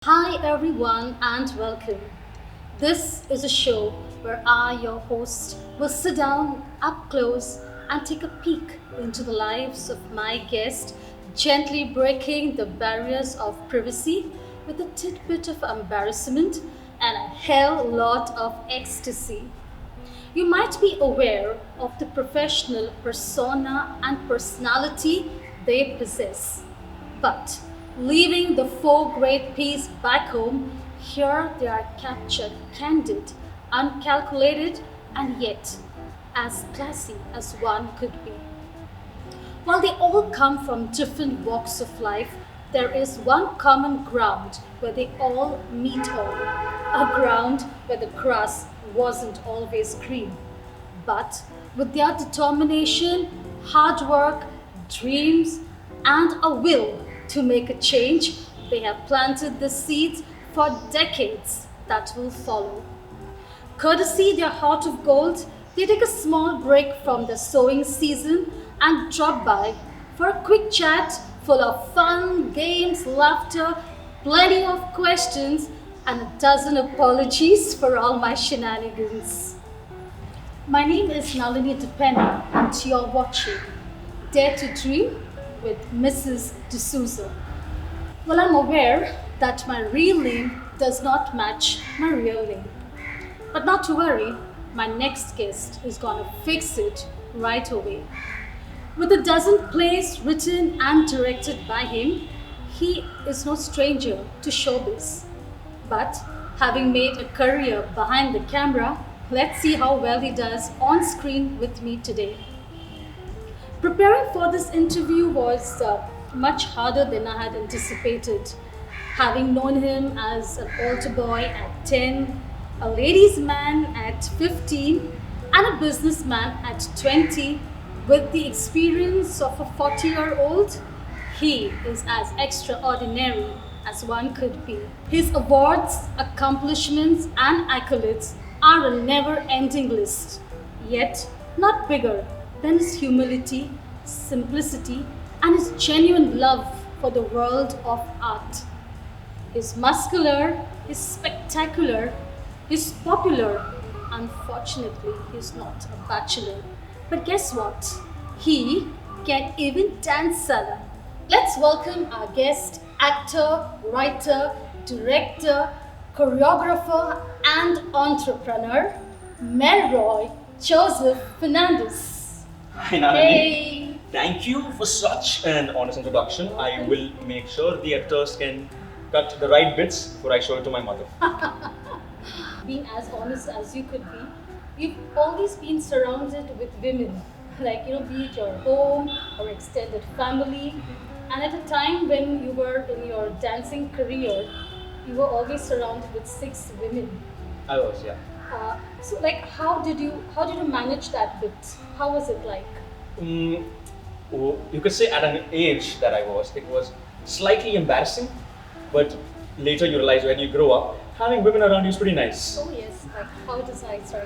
Hi, everyone, and welcome. This is a show where I, your host, will sit down up close and take a peek into the lives of my guest, gently breaking the barriers of privacy with a tidbit of embarrassment and a hell lot of ecstasy. You might be aware of the professional persona and personality they possess. But leaving the four great P's back home, here they are captured, candid, uncalculated, and yet as classy as one could be. While they all come from different walks of life, there is one common ground where they all meet all. A ground where the grass wasn't always green. But with their determination, hard work, dreams, and a will to make a change, they have planted the seeds for decades that will follow. Courtesy their heart of gold, they take a small break from the sowing season and drop by for a quick chat full of fun, games, laughter, plenty of questions, and a dozen apologies for all my shenanigans. My name is Nalini Dpenha, and you're watching Dare to Dream with Mrs. D'Souza. Well, I'm aware that my real name does not match my real name. But not to worry, my next guest is gonna fix it right away. With a dozen plays written and directed by him, he is no stranger to showbiz. But having made a career behind the camera, let's see how well he does on screen with me today. Preparing for this interview was much harder than I had anticipated. Having known him as an altar boy at 10, a ladies' man at 15, and a businessman at 20, with the experience of a 40-year-old, he is as extraordinary as one could be. His awards, accomplishments, and accolades are a never ending list, yet not bigger than his humility, simplicity, and his genuine love for the world of art. He's muscular, he's spectacular, he's popular. Unfortunately, he's not a bachelor. But guess what? He can even dance salad. Let's welcome our guest, actor, writer, director, choreographer, and entrepreneur, Melroy Joseph Fernandes. Hi, Nalini. Hey! Thank you for such an honest introduction. I will make sure the actors can cut the right bits before I show it to my mother. Being as honest as you could be, you've always been surrounded with women, like, be it your home or extended family. And at a time when you were in your dancing career, you were always surrounded with six women. I was, yeah. So, like, how did you manage that bit? How was it like? Mm, you could say at an age that I was, it was slightly embarrassing, but later you realize when you grow up, having women around you is pretty nice. Oh yes, like how it is nice right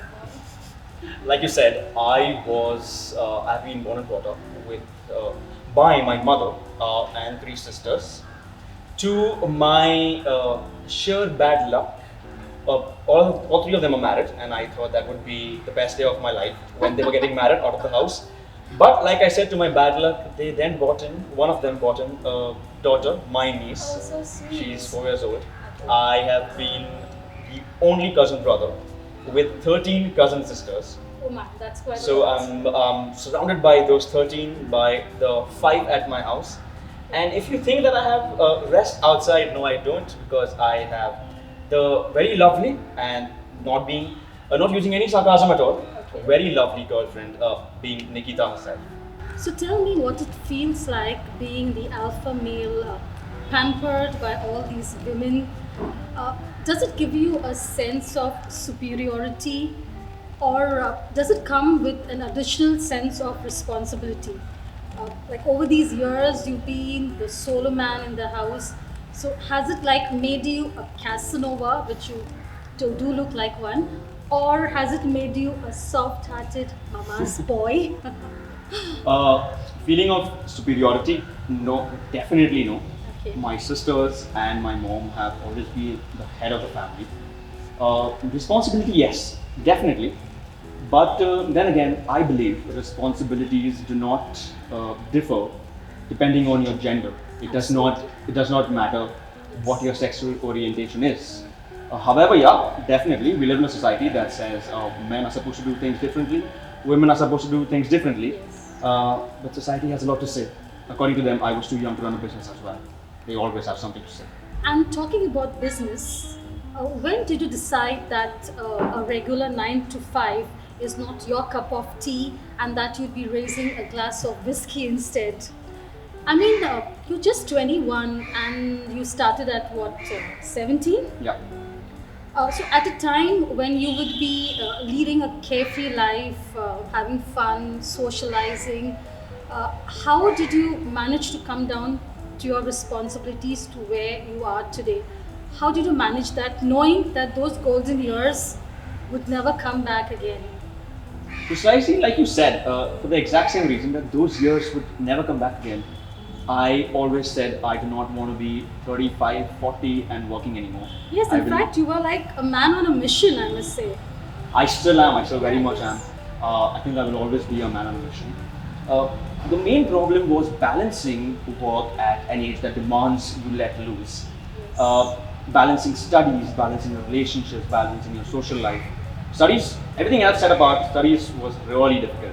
now. Like you said, I've been born and brought up with, by my mother and three sisters. To my sheer bad luck, all three of them are married, and I thought that would be the best day of my life when they were getting married out of the house. But like I said, to my bad luck, one of them bought in a daughter, my niece. Oh, so sweet. She's 4 years old. Okay. I have been the only cousin brother with 13 cousin sisters. Oh man, that's quite a So lot. I'm surrounded by those 13 by the 5 at my house. And if you think that I have rest outside, no, I don't, because I have the very lovely and not using any sarcasm at all, Okay. very lovely girlfriend, being Nikita herself. So tell me what it feels like being the alpha male, pampered by all these women. Does it give you a sense of superiority, or does it come with an additional sense of responsibility? Like over these years, you've been the solo man in the house. So has it like made you a Casanova, which you do look like one, or has it made you a soft-hearted mama's boy? Feeling of superiority? No, definitely no. Okay. My sisters and my mom have always been the head of the family. Responsibility, yes, definitely. But then again, I believe responsibilities do not differ depending on your gender. It does not. Absolutely. It does not matter what Yes. your sexual orientation is. However, yeah, definitely, we live in a society that says men are supposed to do things differently, women are supposed to do things differently. Yes. But society has a lot to say. According to them, I was too young to run a business as well. They always have something to say. And talking about business, when did you decide that a regular 9 to 5 is not your cup of tea and that you'd be raising a glass of whiskey instead? I mean, you're just 21 and you started at what, 17? Yeah. So, at a time when you would be leading a carefree life, having fun, socializing, how did you manage to come down to your responsibilities to where you are today? How did you manage that, knowing that those golden years would never come back again? Precisely like you said, for the exact same reason that those years would never come back again. I always said I do not want to be 35, 40 and working anymore. Yes, I in will, fact, you were like a man on a mission, I must say. I still am, I still very much am. Yes. I think I will always be a man on a mission. The main problem was balancing work at an age that demands you let loose. Yes. Balancing studies, balancing your relationships, balancing your social life. Studies, everything else set apart, studies was really difficult.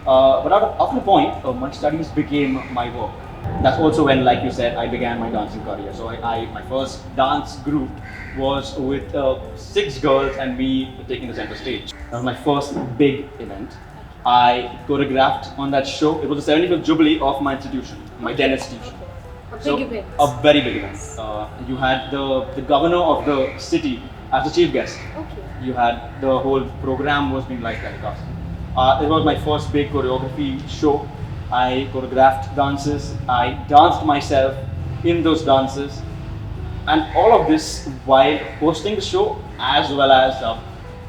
But after a point, my studies became my work. That's also when, like you said, I began my dancing career. So my first dance group was with 6 girls and me taking the center stage. That was my first big event. I choreographed on that show. It was the 75th jubilee of my institution, my Okay. then institution. Okay. A So big event. a very big event. You had the governor of the city as the chief guest. Okay. You had the whole program was being live telecast. It was my first big choreography show. I choreographed dances. I danced myself in those dances, and all of this while hosting the show as well as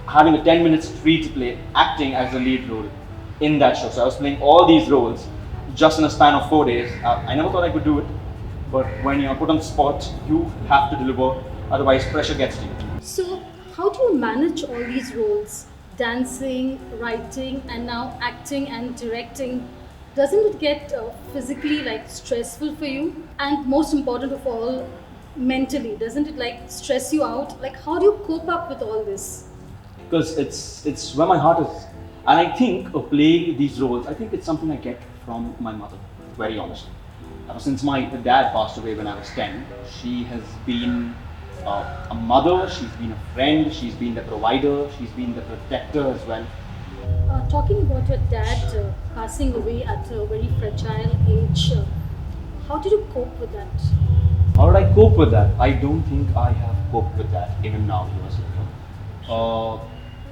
having a 10 minutes free to play, acting as the lead role in that show. So I was playing all these roles just in a span of 4 days. I never thought I could do it, but when you're put on the spot, you have to deliver. Otherwise, pressure gets to you. So, how do you manage all these roles? Dancing, writing, and now acting and directing. Doesn't it get physically like stressful for you? And most important of all, mentally, doesn't it like stress you out? Like, how do you cope up with all this? Because it's where my heart is. And I think of playing these roles, I think it's something I get from my mother, very honestly. Since my dad passed away when I was 10, she has been a mother, she's been a friend, she's been the provider, she's been the protector as well. Talking about your dad passing away at a very fragile age, how did you cope with that? How did I cope with that? I don't think I have coped with that even now, years later. Uh,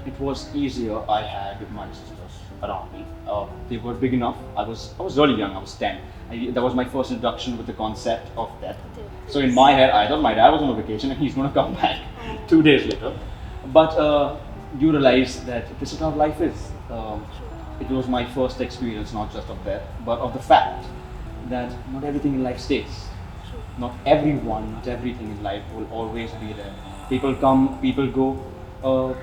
it was easier. I had my sisters around me. They were big enough. I was really young. I was 10. That was my first introduction with the concept of death. So in my head, I thought my dad was on a vacation and he's going to come back 2 days later. But you realize that this is how life is. It was my first experience, not just of death, but of the fact that not everything in life stays. Not everyone, not everything in life will always be there. People come, people go.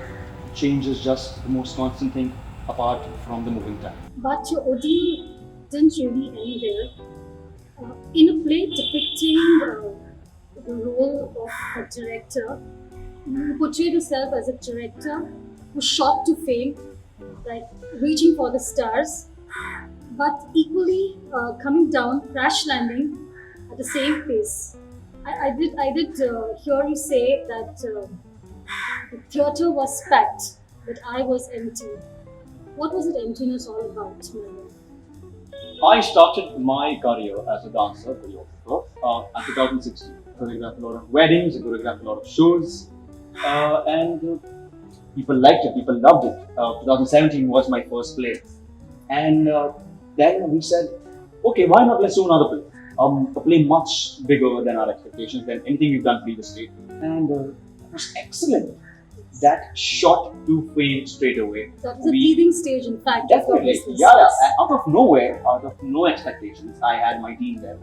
Change is just the most constant thing apart from the moving time. But your ordeal didn't really end there. In a play depicting the role of a director, you portrayed yourself as a director who shot to fame, like reaching for the stars, but equally coming down, crash landing at the same pace. I did hear you say that the theatre was packed, but I was empty. What was it emptiness all about, Melroy? I started my career as a dancer, choreographer, at 2016. I choreographed a lot of weddings, I choreographed a lot of shows, and people liked it, people loved it. 2017 was my first play. And then we said, okay, why not let's do another play? A play much bigger than our expectations, than anything we've done previously. And it was excellent. That shot to fame straight away. That was a teething stage, in fact, of your Definitely, business. yeah, yeah. Yes. Out of nowhere, out of no expectations, I had my team there.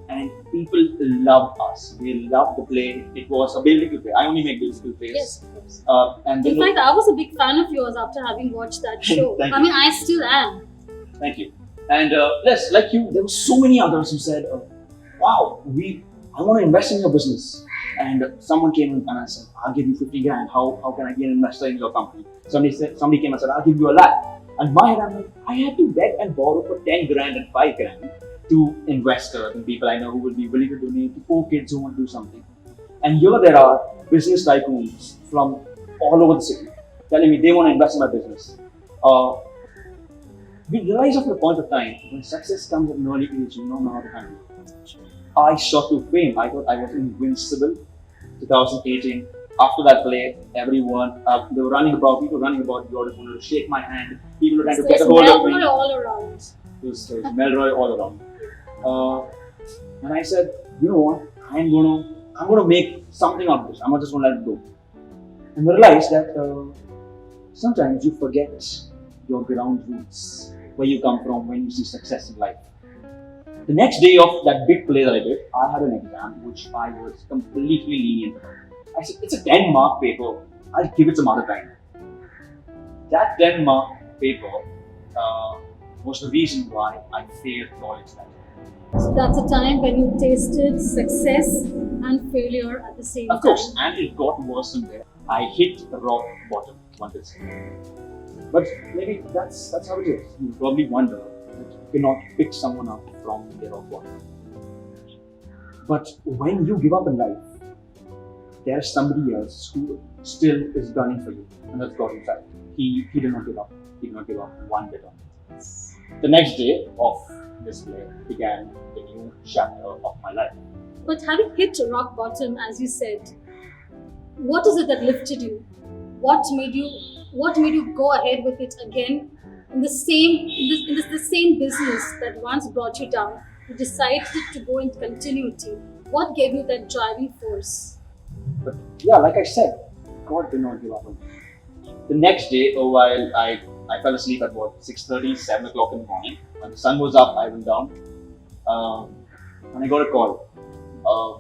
and people loved us. They loved the play. It was a beautiful play. I only make beautiful plays. Yes, of course. And In fact, I was a big fan of yours after having watched that show. Thank I you. mean, I still am. Thank you. And yes, like you, there were so many others who said, "Wow, I want to invest in your business." And someone came and I said, "I'll give you 50 grand. How can I be an investor in your company?" Somebody came and said, "I'll give you a lakh." And my head, I'm like, I had to beg and borrow for 10 grand and 5 grand to investors and people I know who will be willing to donate to 4 kids who want to do something. And here there are business tycoons from all over the city telling me they want to invest in my business. We realize after a point of time, when success comes at an early age, you don't know how to handle it. I shot to fame. I thought I was invincible. 2018, after that play, everyone, they were running about, people running about, you wanted to shake my hand, people were trying to get a hold of me. Melroy all around. There's Melroy all around. And I said, you know what, I'm gonna make something out of this. I'm not just gonna let it go. And I realized that sometimes you forget your ground roots, where you come from when you see success in life. The next day of that big play that I did, I had an exam which I was completely lenient about. I said, it's a 10-mark paper, I'll give it some other time. That 10-mark paper was the reason why I failed college that year. So that's a time when you tasted success and failure at the same time. Of course, and it got worse than there. I hit rock bottom, one could say. But maybe that's how it is. You probably wonder that you cannot pick someone up from their rock bottom. But when you give up in life, there's somebody else who still is gunning for you, and that's God himself. He did not give up. He did not give up one bit on it. The next day of this play began the new chapter of my life. But having hit rock bottom, as you said, what is it that lifted you? What made you go ahead with it again in the same business that once brought you down? You decided to go in continuity. What gave you that driving force? But yeah, like I said, God did not give up on me. The next day, while I fell asleep at 6:30, 7 o'clock in the morning. When the sun was up, I went down and I got a call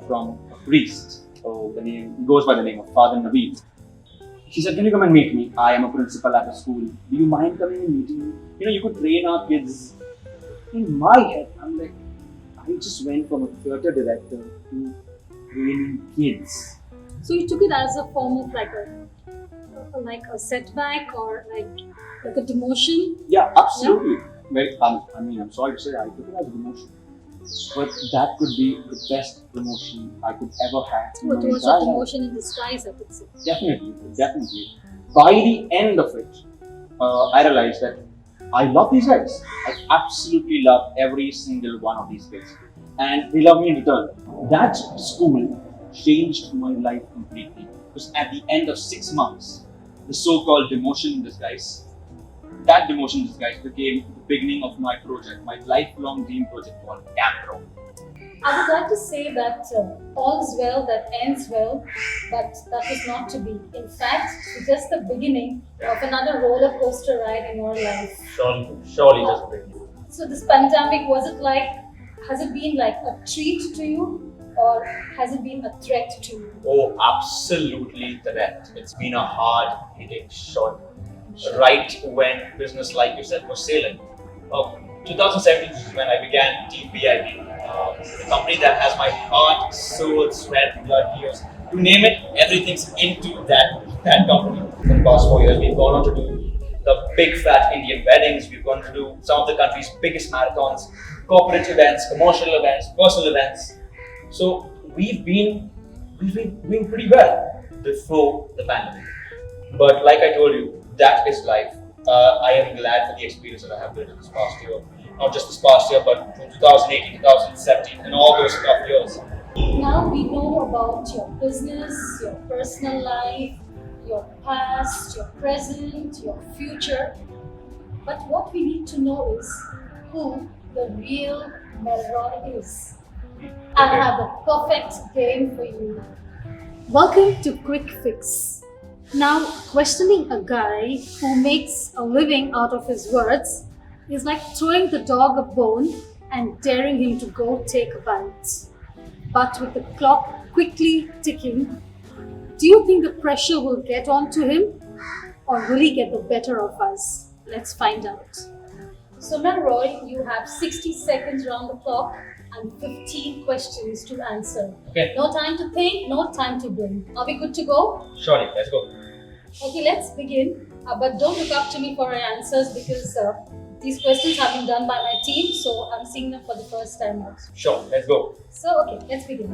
from a priest. He goes by the name of Father Naveed. She said, "Can you come and meet me? I am a principal at a school. Do you mind coming and meeting me? You could train our kids." In my head, I'm like, I just went from a theatre director to training kids. So you took it as a form of like a setback or like a demotion? Yeah, absolutely. Yeah. I'm sorry to say, I took it as a demotion. But that could be the best promotion I could ever have. It was a demotion in disguise, I could say. Definitely. By the end of it, I realized that I love these guys. I absolutely love every single one of these kids. And they love me in return. That school changed my life completely. Because at the end of 6 months, the so-called demotion in disguise, that demotion in disguise became the beginning of my project, my lifelong dream project called Camp. I would like to say that all's well that ends well, but that was not to be. In fact, it's just the beginning of another roller coaster ride in your life. Surely just the beginning. So this pandemic, has it been like a treat to you, or has it been a threat to you? Oh, absolutely threat. It's been a hard-hitting shot. Right when business, like you said, was sailing. 2017 is when I began Team VIP, the company that has my heart, soul, sweat, blood, tears. You name it, everything's into that company. For the past 4 years, we've gone on to do the big fat Indian weddings. We've gone to do some of the country's biggest marathons, corporate events, commercial events, personal events. So we've been doing pretty well before the pandemic. But like I told you, that is life. I am glad for the experience that I have built in this past year. Not just this past year, but from 2018, 2017, and all those tough years. Now we know about your business, your personal life, your past, your present, your future. But what we need to know is who the real Melroy is. I have the perfect game for you. Welcome to Quick Fix. Now, questioning a guy who makes a living out of his words is like throwing the dog a bone and daring him to go take a bite. But with the clock quickly ticking, do you think the pressure will get on to him or will he get the better of us? Let's find out. So, Melroy, you have 60 seconds round the clock and 15 questions to answer. Okay. No time to think, no time to blink. Are we good to go? Surely, let's go. Okay, let's begin. But don't look up to me for our answers because these questions have been done by my team, so I'm seeing them for the first time also. Sure, let's go. So, okay, let's begin.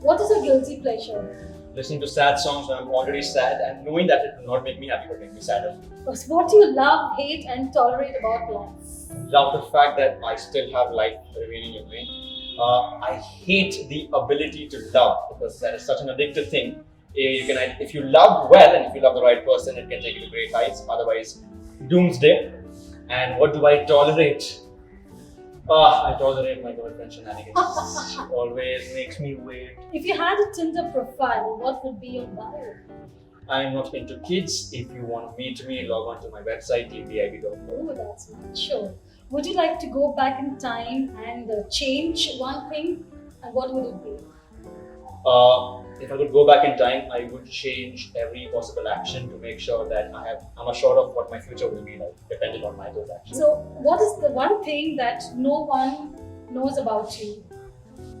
What is a guilty pleasure? Listening to sad songs when I'm already sad and knowing that it will not make me happy but make me sadder. What do you love, hate, and tolerate about life? Love the fact that I still have life remaining in me. I hate the ability to love because that is such an addictive thing. If you love well and if you love the right person, it can take you to great heights. Otherwise, doomsday. And what do I tolerate? I tolerate my girlfriend shenanigans. She always makes me wait. If you had a Tinder profile, what would be your bio? I'm not into kids. If you want to meet me, log on to my website, tbib.com. Oh, that's not sure. Would you like to go back in time and change one thing? And what would it be? If I could go back in time, I would change every possible action to make sure that I'm assured of what my future will be like, depending on my those actions. So, what is the one thing that no one knows about you?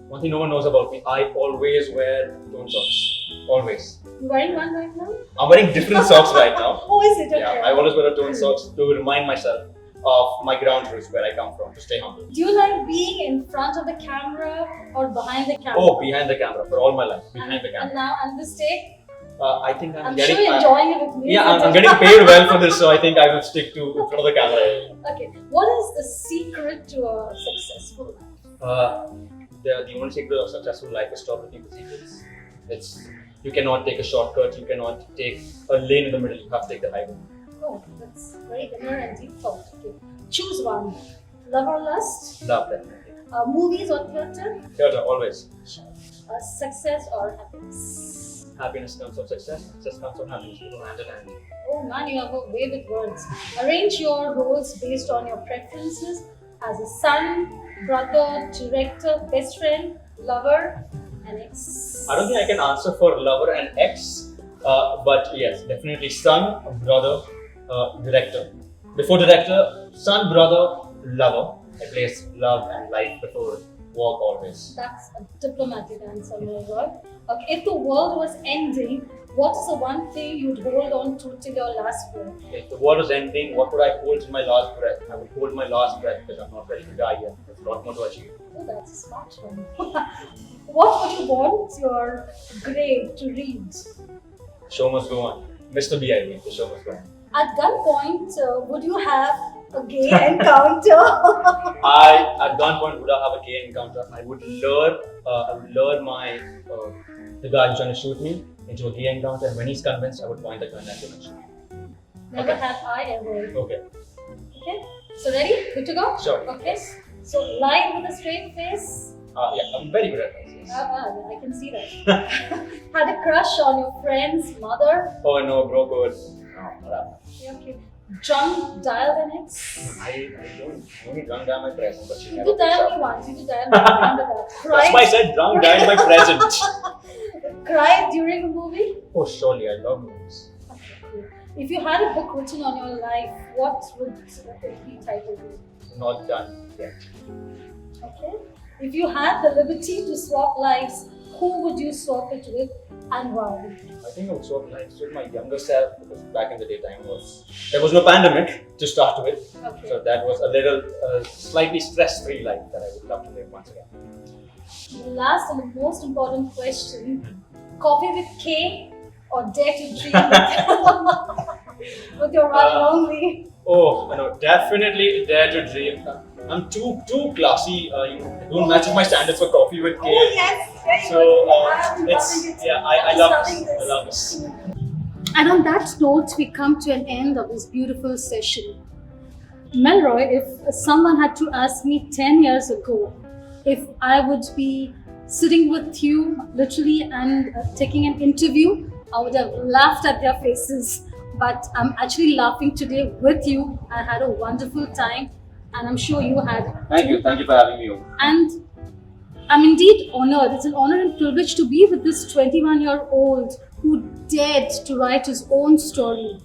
One thing no one knows about me, I always wear torn socks. Always. You're wearing one right now? I'm wearing different socks right now. Oh, is it? Okay. Yeah, I always wear a torn socks to remind myself of my ground roots, where I come from, to stay humble. Do you like being in front of the camera or behind the camera? Oh, behind the camera, for all my life, behind the And camera. now, and this day, I think I'm sure getting... you're enjoying it with me. yeah, I'm getting paid well for this, so I think I will stick to in front of the camera. Okay, what is the secret to a successful life? The only secret of successful life is stop looking for secrets. You cannot take a shortcut, you cannot take a lane in the middle, you have to take the highway. Oh, that's very inner and deep thought. Okay. Choose one. Love or lust? Love that. Movies or theatre? Theatre, always. Success or happiness? Happiness comes from success comes from happiness. We go hand in hand. Oh man, you have a way with words. Arrange your roles based on your preferences as a son, brother, director, best friend, lover, and ex. I don't think I can answer for lover and ex, but yes, definitely son, brother, director. Before director, son, brother, lover. I place love and life before work always. That's a diplomatic answer, Melroy. Okay, if the world was ending, what is the one thing you'd hold on to till your last breath? If the world was ending, what would I hold in my last breath? I would hold my last breath because I'm not ready to die yet. There's a lot more to achieve. Oh, that's a smart one. What would you want your grave to read? Show must go on. Mr. B.I.B. The show must go on. At gunpoint, would you have a gay encounter? At gunpoint would I have a gay encounter? I would lure the guy who's trying to shoot me into a gay encounter, and when he's convinced, I would point the gun at him and shoot. Never Okay. have I ever. Okay. Okay, so ready? Good to go? Sure. Okay, so lying with a straight face. Yeah, I'm very good at this. Yes. I can see that. Had a crush on your friend's mother. Oh no, bro code. No, not Okay. Drunk dialed an ex. I don't only drunk down my present, but she You never did dial picks me up. once. You did dial me. I remember that. That's why I said drunk died my present. Cried during a movie. Oh, surely, I love movies. If you had a book written on your life, what would it be titled? Not done yet. Okay. If you had the liberty to swap lives, who would you swap it with and why? I think I would swap lives with my younger self because back in the day there was no pandemic to start with. Okay. So that was a little slightly stress-free life that I would love to live once again. The last and the most important question, coffee with K or dare to dream with your one and only? Oh, no, definitely dare to dream. I'm too classy. Don't match my standards for coffee with K. Oh yes! So I love this. I love this. And on that note, we come to an end of this beautiful session. Melroy, if someone had to ask me 10 years ago if I would be sitting with you literally and taking an interview, I would have laughed at their faces. But I'm actually laughing today with you. I had a wonderful time. and I'm sure you had. Thank you for having me over. And I'm indeed honored. It's an honor and privilege to be with this 21-year-old who dared to write his own story.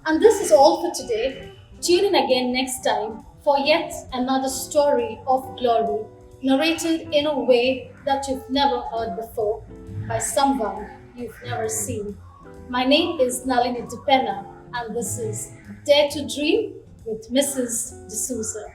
And this is all for today. Tune in again next time for yet another story of glory, narrated in a way that you've never heard before by someone you've never seen. My name is Nalini Dpenha, and this is Dare to Dream with Mrs. D'Souza.